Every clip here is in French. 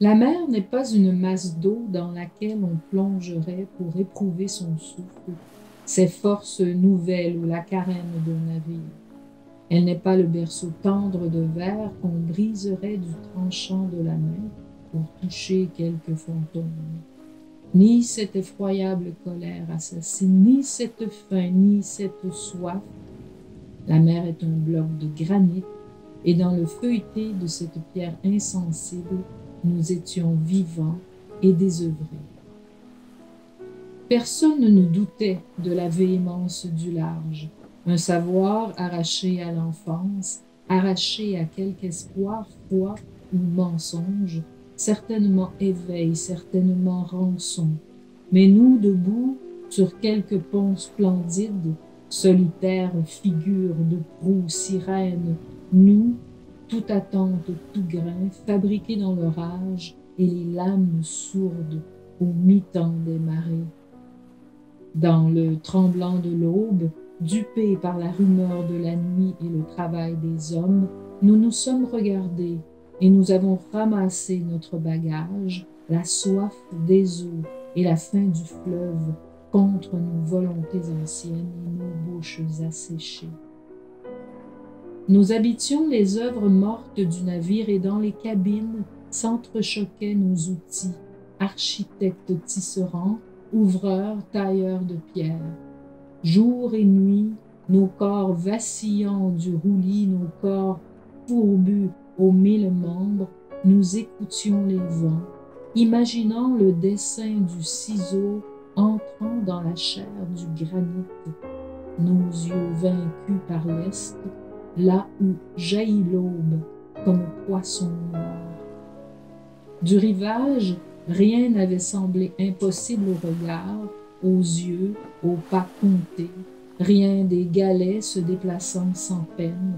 La mer n'est pas une masse d'eau dans laquelle on plongerait pour éprouver son souffle, ses forces nouvelles ou la carène d'un navire. Elle n'est pas le berceau tendre de verre qu'on briserait du tranchant de la main pour toucher quelques fantômes. Ni cette effroyable colère assassine, ni cette faim, ni cette soif. La mer est un bloc de granit, et dans le feuilleté de cette pierre insensible, nous étions vivants et désœuvrés. Personne ne doutait de la véhémence du large, un savoir arraché à l'enfance, arraché à quelque espoir froid ou mensonge, certainement éveil, certainement rançon. Mais nous, debout sur quelque pont splendide, solitaire figure de proue sirène, nous, toute attente, tout grain, fabriqués dans l'orage et les lames sourdes au mi-temps des marées. Dans le tremblant de l'aube, dupés par la rumeur de la nuit et le travail des hommes, nous nous sommes regardés et nous avons ramassé notre bagage, la soif des eaux et la faim du fleuve contre nos volontés anciennes et nos bouches asséchées. Nous habitions les œuvres mortes du navire et dans les cabines s'entrechoquaient nos outils, architectes tisserands, ouvreurs, tailleurs de pierre. Jour et nuit, nos corps vacillants du roulis, nos corps fourbus aux 1000 membres, nous écoutions les vents, imaginant le dessin du ciseau entrant dans la chair du granit, nos yeux vaincus par l'Est, là où jaillit l'aube comme poisson noir. Du rivage, rien n'avait semblé impossible au regard, aux yeux, aux pas comptés, rien des galets se déplaçant sans peine.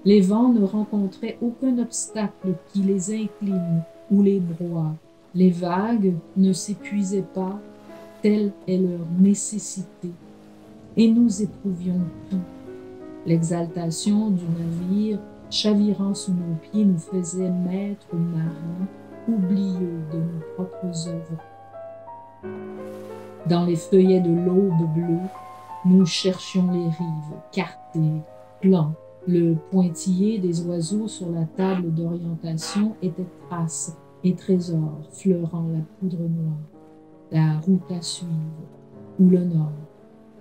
Les vents ne rencontraient aucun obstacle qui les incline ou les broie. Les vagues ne s'épuisaient pas, telle est leur nécessité. Et nous éprouvions tout. L'exaltation du navire, chavirant sous nos pieds, nous faisait maîtres marins, oublieux de nos propres œuvres. Dans les feuillets de l'aube bleue, nous cherchions les rives, quartiers, plans. Le pointillé des oiseaux sur la table d'orientation était traces et trésors fleurant la poudre noire, la route à suivre, ou le nord.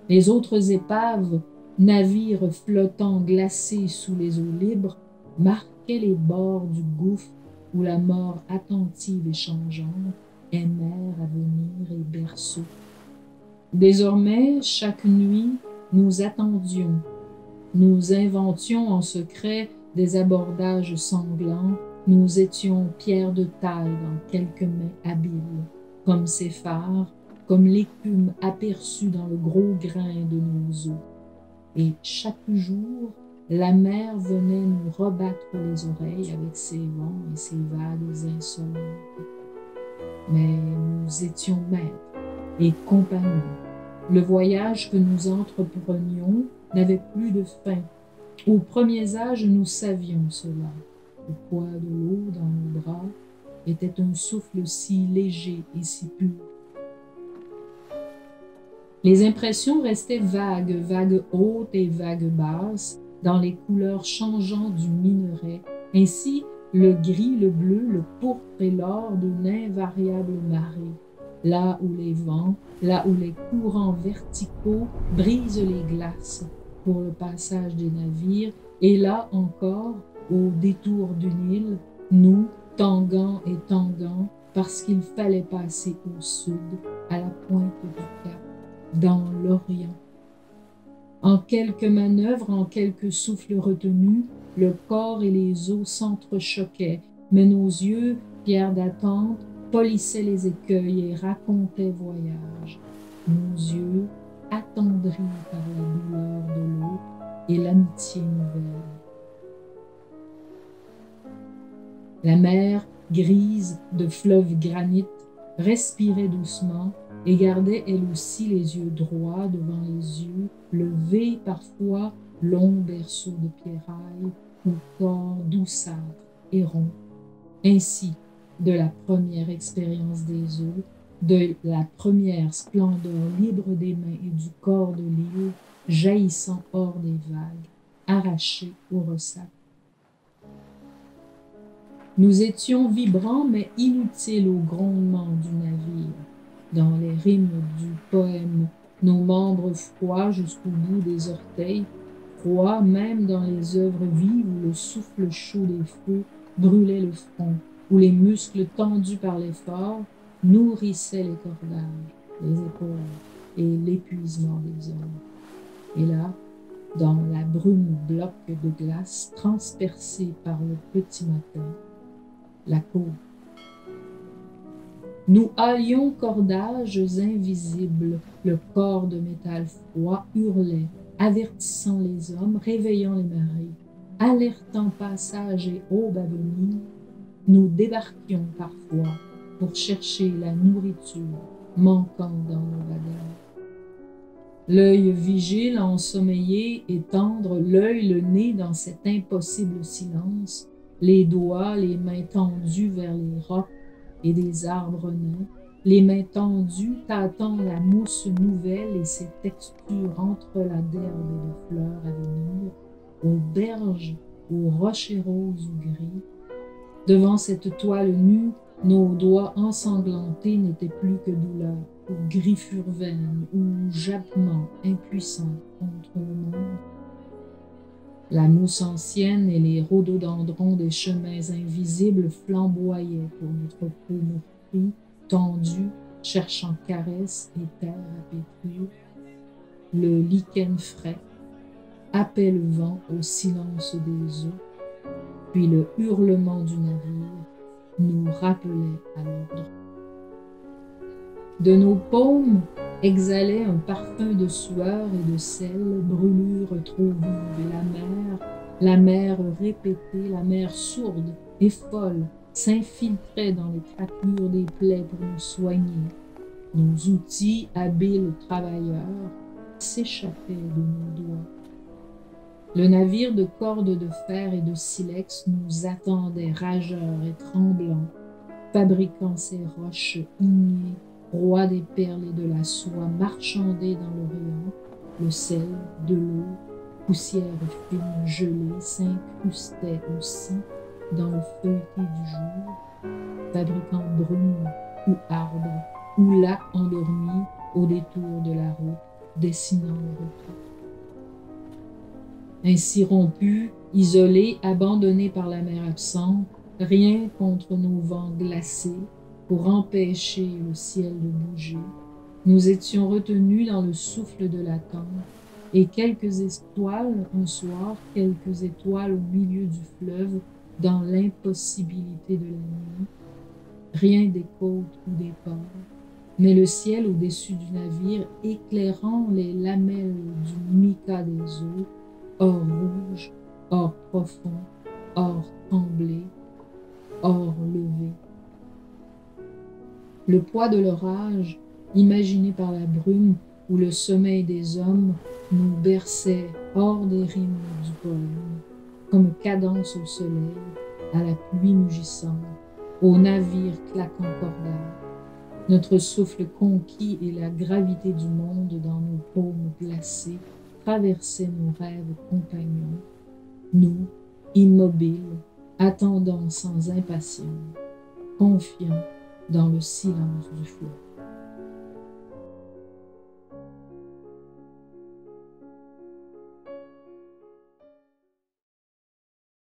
Les autres épaves, navires flottants glacés sous les eaux libres, marquaient les bords du gouffre où la mort attentive et changeante est mer à venir et berceau. Désormais, chaque nuit, nous attendions. Nous inventions en secret des abordages sanglants. Nous étions pierres de taille dans quelques mains habiles, comme ces phares, comme l'écume aperçue dans le gros grain de nos eaux. Et chaque jour, la mer venait nous rebattre les oreilles avec ses vents et ses vagues insolentes. Mais nous étions maîtres et compagnons. Le voyage que nous entreprenions n'avait plus de fin. Aux premiers âges, nous savions cela. Le poids de l'eau dans nos bras était un souffle si léger et si pur. Les impressions restaient vagues, vagues hautes et vagues basses, dans les couleurs changeantes du minerai. Ainsi, le gris, le bleu, le pourpre et l'or d'une invariable marée. Là où les vents, là où les courants verticaux brisent les glaces pour le passage des navires, et là encore, au détour d'une île, nous, tanguant et tanguant, parce qu'il fallait passer au sud, à la pointe du cap, dans l'Orient. En quelques manœuvres, en quelques souffles retenus, le corps et les os s'entrechoquaient, mais nos yeux, pierres d'attente, polissaient les écueils et racontaient voyage. Nos yeux, attendris par la douleur de l'eau et l'amitié nouvelle. La mer, grise de fleuve granit, respirait doucement et gardait elle aussi les yeux droits devant les yeux, levés parfois, longs berceaux de pierrailles, ou corps douceâtres et ronds. Ainsi, de la première expérience des eaux, de la première splendeur libre des mains et du corps de l'île, jaillissant hors des vagues, arraché au ressac. Nous étions vibrants mais inutiles au grondement du navire. Dans les rimes du poème, nos membres froids jusqu'au bout des orteils, froids même dans les œuvres vives où le souffle chaud des feux brûlait le front, où les muscles tendus par l'effort nourrissaient les cordages, les épaules et l'épuisement des hommes. Et là, dans la brume bloc de glace transpercée par le petit matin, la côte. Nous halions cordages invisibles, le corps de métal froid hurlait, avertissant les hommes, réveillant les marées, alertant passage et aube à venir. Nous débarquions parfois pour chercher la nourriture manquant dans nos bagages. L'œil vigile, ensommeillé et tendre, l'œil le nez dans cet impossible silence, les doigts, les mains tendues vers les rocs et des arbres nains, les mains tendues tâtant la mousse nouvelle et ses textures entrelacées d'herbes et de fleurs à venir, aux berges, aux rochers roses ou gris. Devant cette toile nue, nos doigts ensanglantés n'étaient plus que douleur, ou griffures vaines, ou jappements impuissants contre le monde. La mousse ancienne et les rhododendrons des chemins invisibles flamboyaient pour notre peau meurtrie, tendue, cherchant caresse et terre à pétrir. Le lichen frais happait le vent au silence des eaux, puis le hurlement du navire nous rappelait à l'ordre. De nos paumes exhalait un parfum de sueur et de sel, brûlure trop vive, et la mer répétée, la mer sourde et folle, s'infiltrait dans les craquelures des plaies pour nous soigner. Nos outils, habiles travailleurs, s'échappaient de nos doigts. Le navire de cordes de fer et de silex nous attendait, rageur et tremblant, fabriquant ses roches ignées, roi des perles et de la soie marchandée dans l'Orient, le sel, de l'eau, poussière fine gelée s'incrustait aussi dans le feuilleté du jour, fabriquant brume ou arbre ou lac endormi au détour de la route, dessinant le retour. Ainsi rompus, isolés, abandonnés par la mer absente, rien contre nos vents glacés, pour empêcher le ciel de bouger, nous étions retenus dans le souffle de l'attente, et quelques étoiles un soir, quelques étoiles au milieu du fleuve, dans l'impossibilité de la nuit, rien des côtes ou des ports, mais le ciel au-dessus du navire éclairant les lamelles du mica des eaux, or rouge, or profond, or tremblé, or levé. Le poids de l'orage, imaginé par la brume ou le sommeil des hommes, nous berçait hors des rimes du poème, comme cadence au soleil, à la pluie mugissante, au navire claquant cordage. Notre souffle conquis et la gravité du monde dans nos paumes glacées traversaient nos rêves compagnons, nous, immobiles, attendant sans impatience, confiants dans le silence du fleuve.